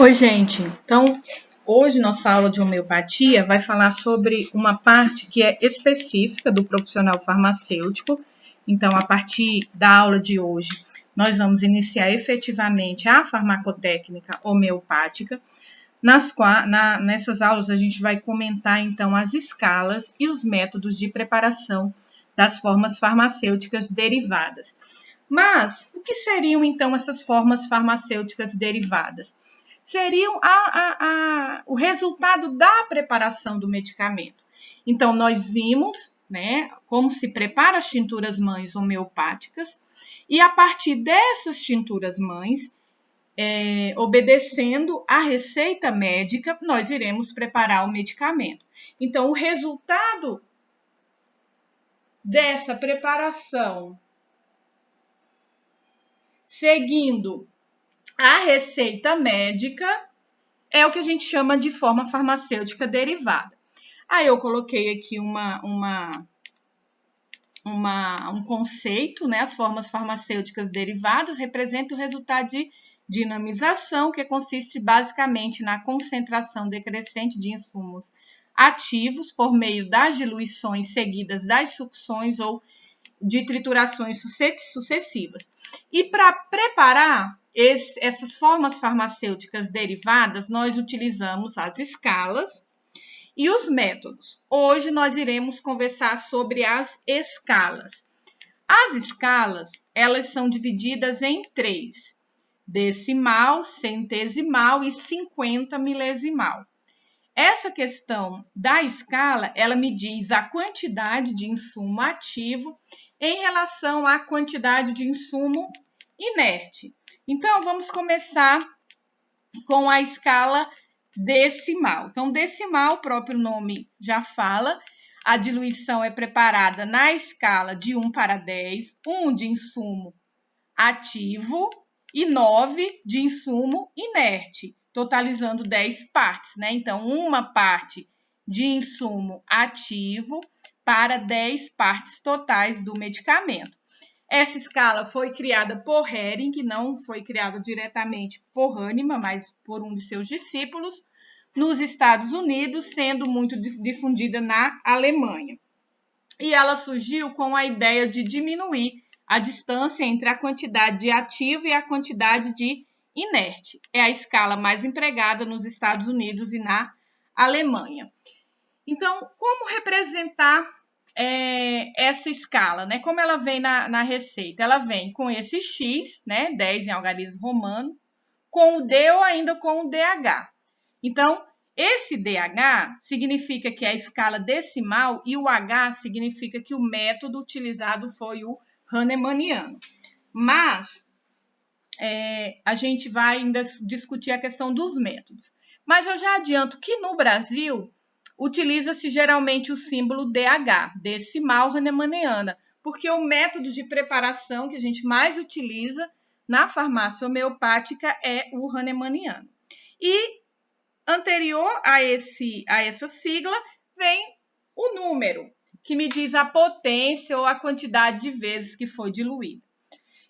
Oi, gente. Então, hoje nossa aula de homeopatia vai falar sobre uma parte que é específica do profissional farmacêutico. Então, a partir da aula de hoje, nós vamos iniciar efetivamente a farmacotécnica homeopática. Nessas aulas, a gente vai comentar, então, as escalas e os métodos de preparação das formas farmacêuticas derivadas. Mas, o que seriam, então, essas formas farmacêuticas derivadas? Seriam o resultado da preparação do medicamento. Então, nós vimos, né, como se prepara as tinturas mães homeopáticas, e a partir dessas tinturas mães, obedecendo à receita médica, nós iremos preparar o medicamento. Então, o resultado dessa preparação, seguindo a receita médica, é o que a gente chama de forma farmacêutica derivada. Aí eu coloquei aqui um conceito, né? As formas farmacêuticas derivadas representam o resultado de dinamização, que consiste basicamente na concentração decrescente de insumos ativos por meio das diluições seguidas das sucções ou de triturações sucessivas. E para preparar essas formas farmacêuticas derivadas, nós utilizamos as escalas e os métodos. Hoje nós iremos conversar sobre as escalas. As escalas, elas são divididas em 3: decimal, centesimal e 50 milesimal. Essa questão da escala, ela me diz a quantidade de insumo ativo em relação à quantidade de insumo inerte. Então, vamos começar com a escala decimal. Então, decimal, o próprio nome já fala, a diluição é preparada na escala de 1 para 10, 1 de insumo ativo e 9 de insumo inerte, totalizando 10 partes, né? Então, uma parte de insumo ativo para 10 partes totais do medicamento. Essa escala foi criada por Hering, que não foi criada diretamente por Hahnemann, mas por um de seus discípulos, nos Estados Unidos, sendo muito difundida na Alemanha. E ela surgiu com a ideia de diminuir a distância entre a quantidade de ativo e a quantidade de inerte. É a escala mais empregada nos Estados Unidos e na Alemanha. Então, como representar essa escala, né? Como ela vem na receita? Ela vem com esse X, né? 10 em algarismo romano, com o D ou ainda com o DH. Então, esse DH significa que é a escala decimal e o H significa que o método utilizado foi o Hahnemanniano. Mas a gente vai ainda discutir a questão dos métodos. Mas eu já adianto que no Brasil utiliza-se geralmente o símbolo DH, decimal hahnemanniana, porque o método de preparação que a gente mais utiliza na farmácia homeopática é o hahnemanniano. E anterior a essa sigla vem o número, que me diz a potência ou a quantidade de vezes que foi diluída.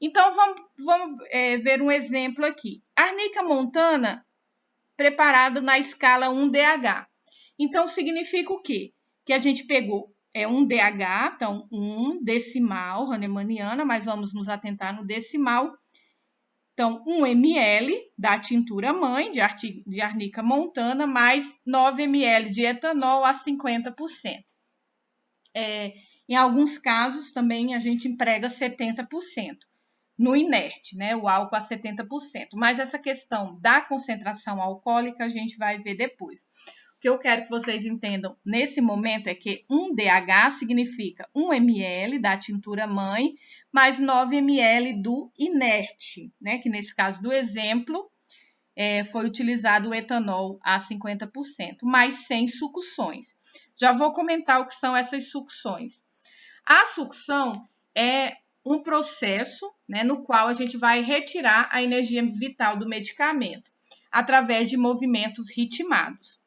Então, vamos ver um exemplo aqui. Arnica montana preparada na escala 1DH. Então, significa o quê? Que a gente pegou um DH, então 1 decimal hahnemanniana, mas vamos nos atentar no decimal. Então, 1 ml da tintura mãe de arnica montana, mais 9 ml de etanol a 50%. Em alguns casos, também a gente emprega 70% no inerte, né? O álcool a 70%. Mas essa questão da concentração alcoólica a gente vai ver depois. O que eu quero que vocês entendam nesse momento é que 1DH significa 1 ml da tintura mãe mais 9 ml do inerte, né? Que nesse caso do exemplo foi utilizado o etanol a 50%, mas sem sucções. Já vou comentar o que são essas sucções. A sucção é um processo, né, no qual a gente vai retirar a energia vital do medicamento através de movimentos ritmados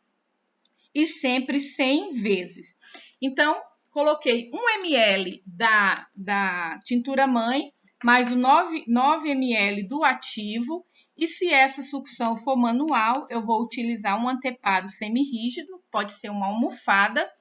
e sempre 100 vezes. Então, coloquei 1 ml da tintura mãe mais o 9 ml do ativo E se essa sucção for manual, eu vou utilizar um anteparo semirrígido, pode ser uma almofada.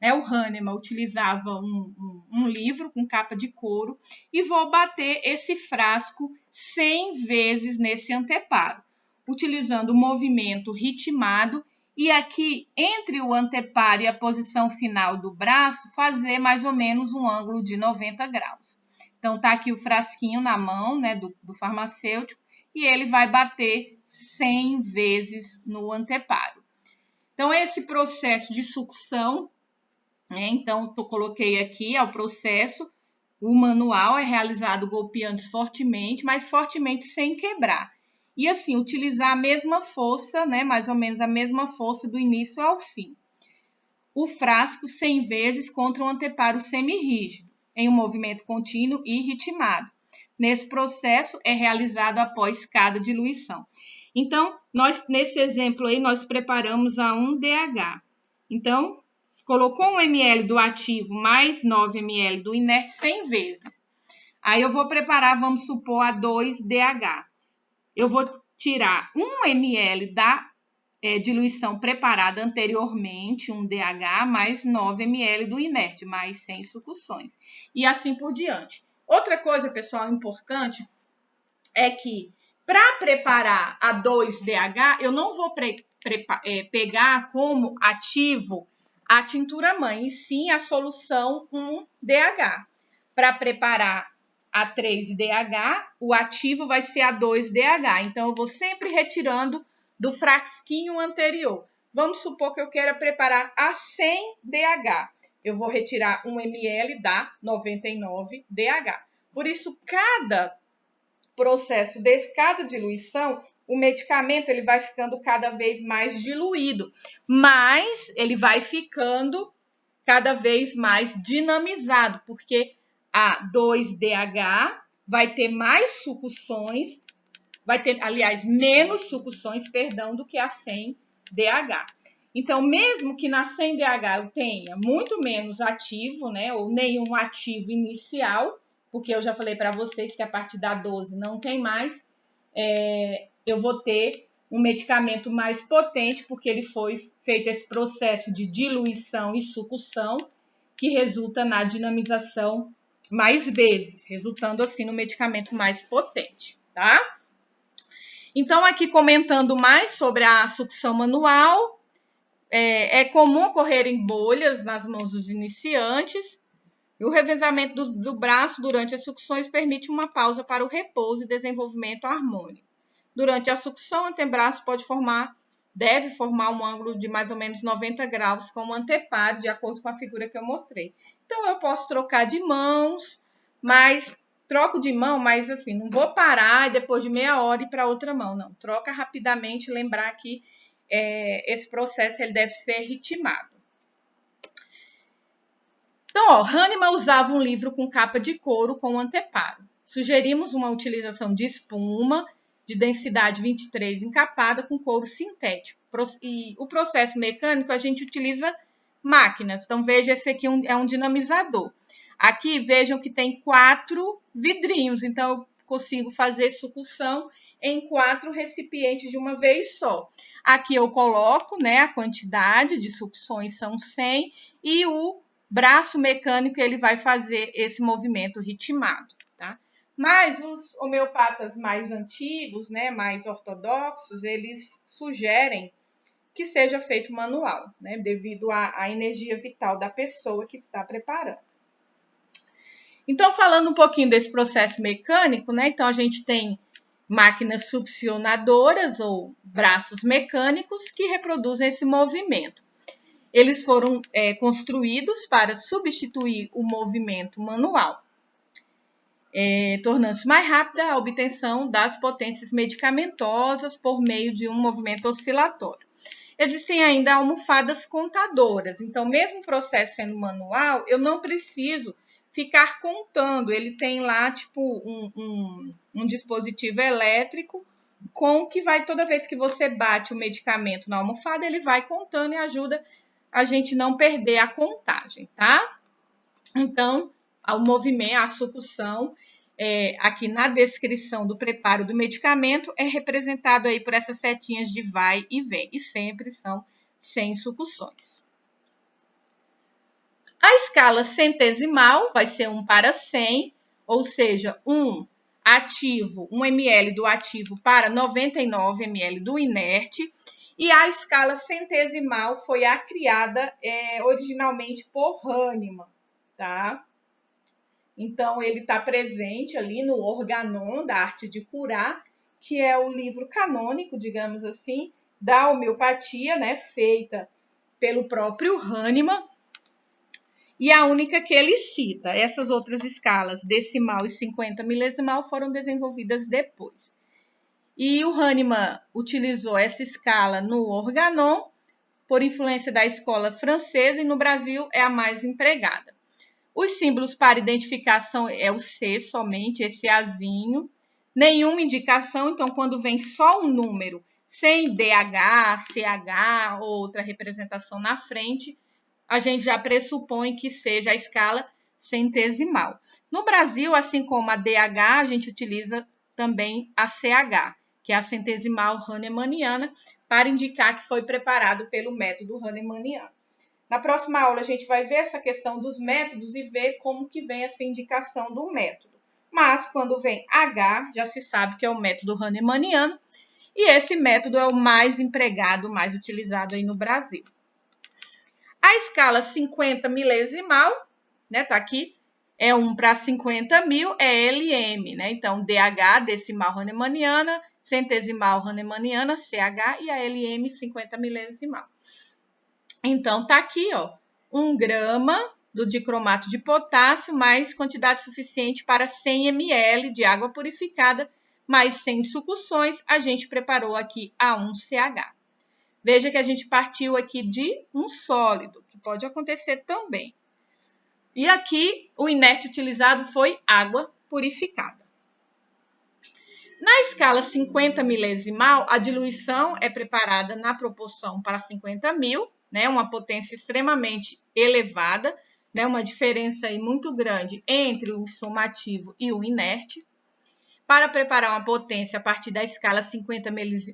O Hahnemann utilizava um livro com capa de couro e vou bater esse frasco 100 vezes nesse anteparo, utilizando o movimento ritmado e aqui entre o anteparo e a posição final do braço fazer mais ou menos um ângulo de 90 graus. Então tá aqui o frasquinho na mão, né, do farmacêutico e ele vai bater 100 vezes no anteparo. Então esse processo de sucção, então, eu coloquei aqui o processo, o manual é realizado golpeando fortemente, mas fortemente sem quebrar. E assim, utilizar a mesma força, né, mais ou menos a mesma força do início ao fim. O frasco 100 vezes contra um anteparo semirrígido, em um movimento contínuo e ritmado. Nesse processo é realizado após cada diluição. Então, nesse exemplo aí, nós preparamos a 1DH. Então, colocou 1 ml do ativo mais 9 ml do inerte 100 vezes. Aí eu vou preparar, vamos supor, a 2DH. Eu vou tirar 1 ml da diluição preparada anteriormente, 1DH, mais 9 ml do inerte, mais 100 sucções. E assim por diante. Outra coisa, pessoal, importante é que para preparar a 2DH, eu não vou pegar como ativo a tintura mãe, e sim a solução 1DH. Para preparar a 3DH, o ativo vai ser a 2DH. Então, eu vou sempre retirando do frasquinho anterior. Vamos supor que eu queira preparar a 100DH. Eu vou retirar 1 ml da 99DH. Por isso, cada processo de cada diluição, o medicamento ele vai ficando cada vez mais diluído, mas ele vai ficando cada vez mais dinamizado, porque a 2DH vai ter mais sucções, vai ter, aliás, menos sucções, perdão, do que a 100DH. Então, mesmo que na 100DH eu tenha muito menos ativo, né, ou nenhum ativo inicial, porque eu já falei para vocês que a partir da 12 não tem mais, eu vou ter um medicamento mais potente, porque ele foi feito esse processo de diluição e sucção, que resulta na dinamização mais vezes, resultando assim no medicamento mais potente, tá? Então, aqui comentando mais sobre a sucção manual, é comum ocorrerem bolhas nas mãos dos iniciantes. E o revezamento do braço durante as sucções permite uma pausa para o repouso e desenvolvimento harmônico. Durante a sucção, o antebraço deve formar um ângulo de mais ou menos 90 graus com o anteparo, de acordo com a figura que eu mostrei. Então, eu posso trocar de mãos, mas troco de mão, mas assim, não vou parar e depois de meia hora ir para outra mão, não. Troca rapidamente, lembrar que esse processo ele deve ser ritmado. Então, Hahnemann usava um livro com capa de couro com anteparo. Sugerimos uma utilização de espuma de densidade 23 encapada com couro sintético. E o processo mecânico a gente utiliza máquinas. Então, veja, esse aqui é um dinamizador. Aqui, vejam que tem 4 vidrinhos. Então, eu consigo fazer sucção em 4 recipientes de uma vez só. Aqui eu coloco, né, a quantidade de sucções são 100 e o braço mecânico ele vai fazer esse movimento ritmado, tá? Mas os homeopatas mais antigos, né, mais ortodoxos, eles sugerem que seja feito manual, né, devido à energia vital da pessoa que está preparando. Então, falando um pouquinho desse processo mecânico, né, então a gente tem máquinas succionadoras ou braços mecânicos que reproduzem esse movimento. Eles foram construídos para substituir o movimento manual, tornando-se mais rápida a obtenção das potências medicamentosas por meio de um movimento oscilatório. Existem ainda almofadas contadoras, então, mesmo o processo sendo manual, eu não preciso ficar contando. Ele tem lá, tipo, um dispositivo elétrico com que vai, toda vez que você bate o medicamento na almofada, ele vai contando e ajuda a gente não perder a contagem, tá? Então, o movimento, a sucção, aqui na descrição do preparo do medicamento, é representado aí por essas setinhas de vai e vem, e sempre são 100 sucções. A escala centesimal vai ser 1/100, ou seja, 1 ml do ativo para 99 ml do inerte. E a escala centesimal foi a criada originalmente por Hahnemann, tá? Então, ele está presente ali no Organon da Arte de Curar, que é o livro canônico, digamos assim, da homeopatia, né, feita pelo próprio Hahnemann, e a única que ele cita. Essas outras escalas, decimal e 50 milesimal, foram desenvolvidas depois. E o Hahnemann utilizou essa escala no Organon, por influência da escola francesa, e no Brasil é a mais empregada. Os símbolos para identificação é o C somente, esse Azinho. Nenhuma indicação, então quando vem só um número, sem DH, CH ou outra representação na frente, a gente já pressupõe que seja a escala centesimal. No Brasil, assim como a DH, a gente utiliza também a CH, que é a centesimal hahnemanniana, para indicar que foi preparado pelo método hahnemanniano. Na próxima aula, a gente vai ver essa questão dos métodos e ver como que vem essa indicação do método. Mas, quando vem H, já se sabe que é o método hahnemanniano, e esse método é o mais empregado, mais utilizado aí no Brasil. A escala 50 milesimal, né, tá aqui, é 1/50.000, é LM, né? Então, DH, decimal hahnemanniana, centesimal hahnemanniana, CH, e a LM, 50 milesimal. Então, tá aqui, ó, 1 grama do dicromato de potássio, mais quantidade suficiente para 100 ml de água purificada, mais 100 sucções, a gente preparou aqui a 1CH. Veja que a gente partiu aqui de um sólido, que pode acontecer também. E aqui, o inerte utilizado foi água purificada. Na escala 50 milesimal, a diluição é preparada na proporção para 50.000, né, uma potência extremamente elevada, né, uma diferença aí muito grande entre o somativo e o inerte. Para preparar uma potência a partir da escala 50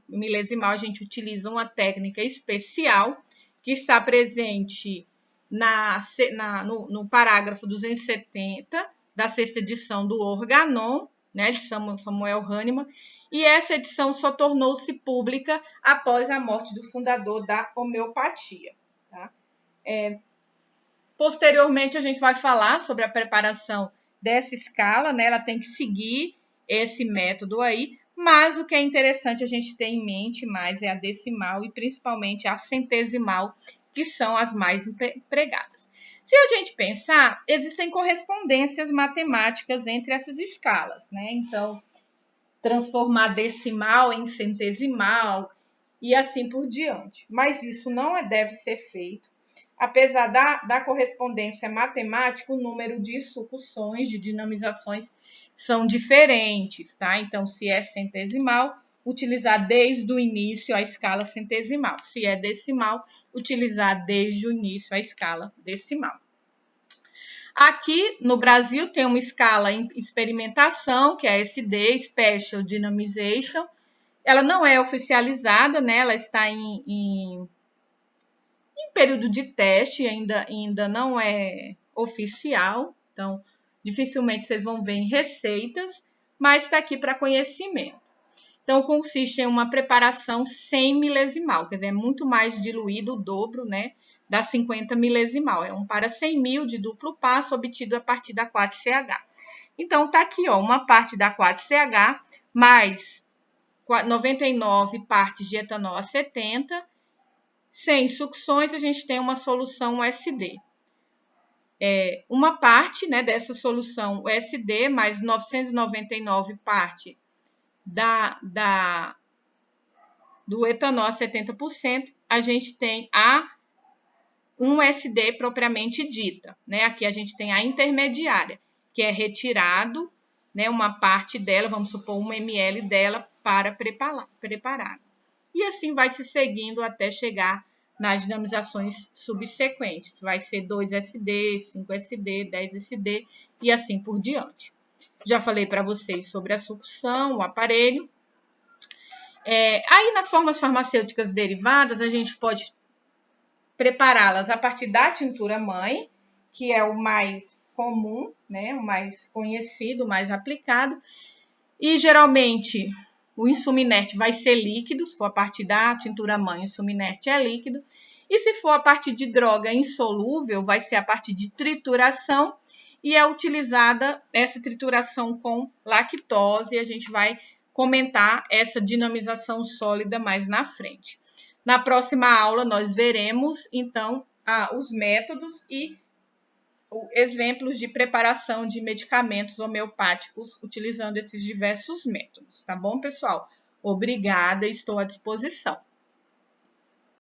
milesimal, a gente utiliza uma técnica especial que está presente no parágrafo 270 da 6ª edição do Organon, né, de Samuel Hahnemann, e essa edição só tornou-se pública após a morte do fundador da homeopatia. Tá? Posteriormente, a gente vai falar sobre a preparação dessa escala, né? Ela tem que seguir esse método aí, mas o que é interessante a gente ter em mente mais é a decimal e principalmente a centesimal, que são as mais empregadas. Se a gente pensar, existem correspondências matemáticas entre essas escalas, né? Então, transformar decimal em centesimal e assim por diante. Mas isso não deve ser feito. Apesar da correspondência matemática, o número de sucções, de dinamizações, são diferentes, tá? Então, se é centesimal, utilizar desde o início a escala centesimal. Se é decimal, utilizar desde o início a escala decimal. Aqui no Brasil tem uma escala em experimentação, que é a SD, Special Dynamization. Ela não é oficializada, né? Ela está em período de teste, ainda não é oficial, então dificilmente vocês vão ver em receitas, mas está aqui para conhecimento. Então, consiste em uma preparação 100 milesimal, quer dizer, é muito mais diluído, o dobro, né, da 50 milesimal. É 1/100.000 de duplo passo, obtido a partir da 4CH. Então, tá aqui, ó, uma parte da 4CH, mais 99 partes de etanol a 70, 100 sucções, a gente tem uma solução USD. Uma parte, né, dessa solução USD, mais 999 partes do etanol a 70%, a gente tem a 1SD propriamente dita, né? Aqui a gente tem a intermediária, que é retirado, né, uma parte dela, vamos supor 1 ml dela para preparar. E assim vai se seguindo até chegar nas dinamizações subsequentes. Vai ser 2SD, 5SD, 10SD e assim por diante. Já falei para vocês sobre a sucção, o aparelho. Aí, nas formas farmacêuticas derivadas, a gente pode prepará-las a partir da tintura mãe, que é o mais comum, né? O mais conhecido, o mais aplicado. E, geralmente, o insumo inerte vai ser líquido, se for a partir da tintura mãe, o insumo inerte é líquido. E se for a partir de droga insolúvel, vai ser a partir de trituração, e é utilizada essa trituração com lactose, e a gente vai comentar essa dinamização sólida mais na frente. Na próxima aula, nós veremos, então, os métodos e exemplos de preparação de medicamentos homeopáticos utilizando esses diversos métodos, tá bom, pessoal? Obrigada, estou à disposição.